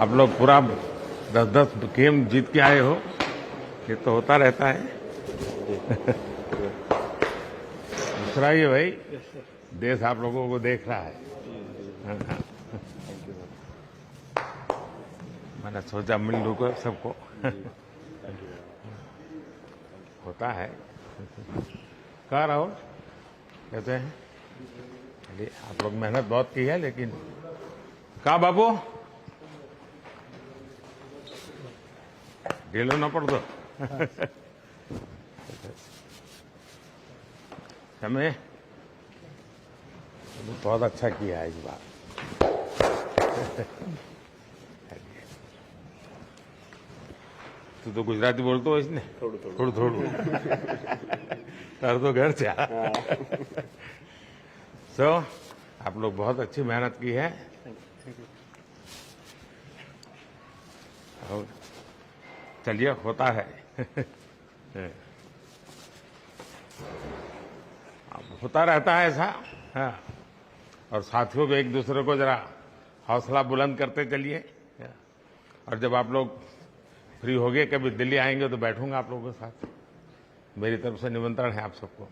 आप लोग पूरा 10-10 गेम जीत के आए हो, ये तो होता रहता है। दूसरा ये भाई, देश आप लोगों को देख रहा है। मैंने सोचा मिल लूँ सबको। होता है। कहाँ रहो कहते हैं, चलिए आप लोग मेहनत बहुत की है, लेकिन कहाँ बाबू ढीलो ना पड़ दो। समय बहुत अच्छा किया है इस बार। तू तो गुजराती बोलते हो इसने? थोड़ू थोड़ू तार तो घर से। सो आप लोग बहुत अच्छी मेहनत की है। और चलिए, होता है। होता रहता है ऐसा। हाँ, और साथियों को एक दूसरे को जरा हौसला बुलंद करते चलिए। और जब आप लोग फ्री हो गए, कभी दिल्ली आएंगे तो बैठूंगा आप लोगों के साथ। मेरी तरफ से निमंत्रण है आप सबको।